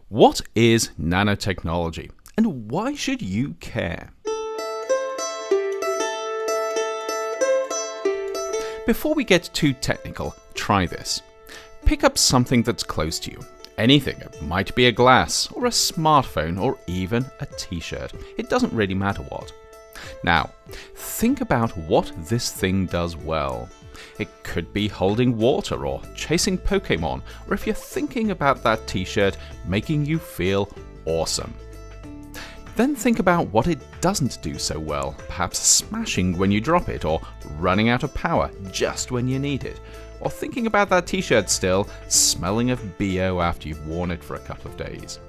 What is nanotechnology, and why should you care? Before we get too technical, try this. Pick up something that's close to you. Anything. It might be a glass, or a smartphone, or even a t-shirt. It doesn't really matter what. Now, think about what this thing does well. It could be holding water or chasing Pokemon, or if you're thinking about that t-shirt, making you feel awesome. Then think about what it doesn't do so well, perhaps smashing when you drop it, or running out of power just when you need it, or thinking about that t-shirt still, smelling of BO after you've worn it for a couple of days.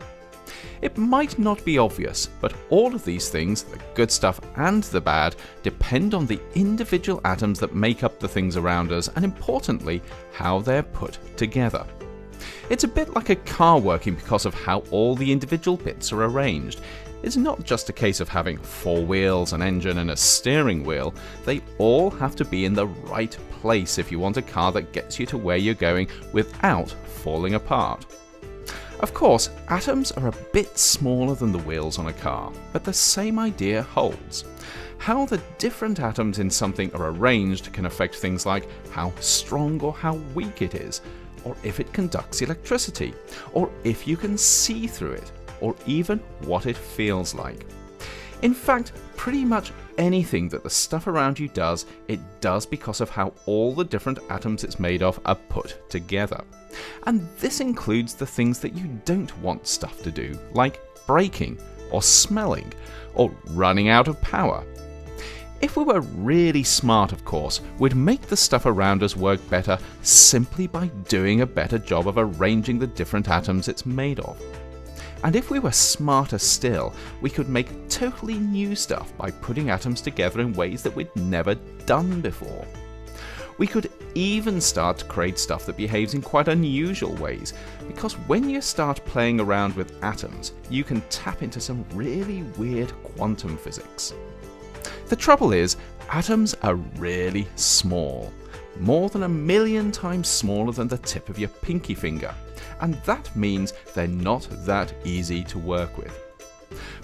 It might not be obvious, but all of these things, the good stuff and the bad, depend on the individual atoms that make up the things around us, and importantly, how they're put together. It's a bit like a car working because of how all the individual bits are arranged. It's not just a case of having 4 wheels, an engine and a steering wheel. They all have to be in the right place if you want a car that gets you to where you're going without falling apart. Of course, atoms are a bit smaller than the wheels on a car, but the same idea holds. How the different atoms in something are arranged can affect things like how strong or how weak it is, or if it conducts electricity, or if you can see through it, or even what it feels like. In fact, pretty much anything that the stuff around you does, it does because of how all the different atoms it's made of are put together. And this includes the things that you don't want stuff to do, like breaking, or smelling, or running out of power. If we were really smart, of course, we'd make the stuff around us work better simply by doing a better job of arranging the different atoms it's made of. And if we were smarter still, we could make totally new stuff by putting atoms together in ways that we'd never done before. We could even start to create stuff that behaves in quite unusual ways, because when you start playing around with atoms, you can tap into some really weird quantum physics. The trouble is, atoms are really small, more than 1,000,000 times smaller than the tip of your pinky finger, and that means they're not that easy to work with.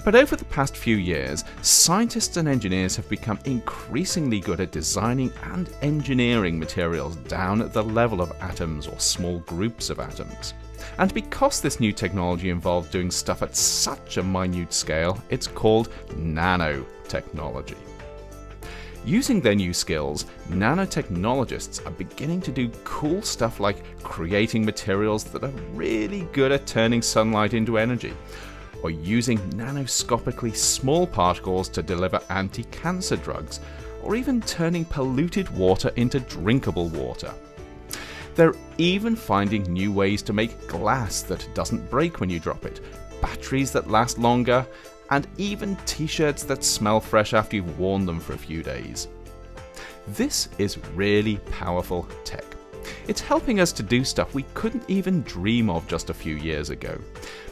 But over the past few years, scientists and engineers have become increasingly good at designing and engineering materials down at the level of atoms or small groups of atoms. And because this new technology involved doing stuff at such a minute scale, it's called nanotechnology. Using their new skills, nanotechnologists are beginning to do cool stuff like creating materials that are really good at turning sunlight into energy, or using nanoscopically small particles to deliver anti-cancer drugs, or even turning polluted water into drinkable water. They're even finding new ways to make glass that doesn't break when you drop it, batteries that last longer, and even t-shirts that smell fresh after you've worn them for a few days. This is really powerful tech. It's helping us to do stuff we couldn't even dream of just a few years ago.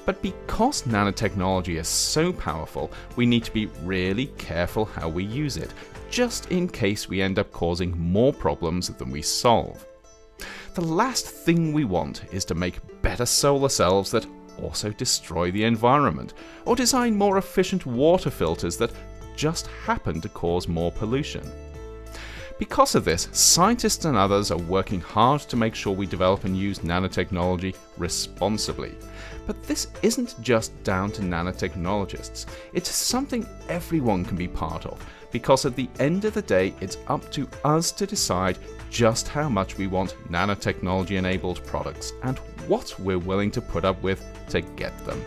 But because nanotechnology is so powerful, we need to be really careful how we use it, just in case we end up causing more problems than we solve. The last thing we want is to make better solar cells that also destroy the environment, or design more efficient water filters that just happen to cause more pollution. Because of this, scientists and others are working hard to make sure we develop and use nanotechnology responsibly. But this isn't just down to nanotechnologists. It's something everyone can be part of, because at the end of the day, it's up to us to decide just how much we want nanotechnology-enabled products and what we're willing to put up with to get them.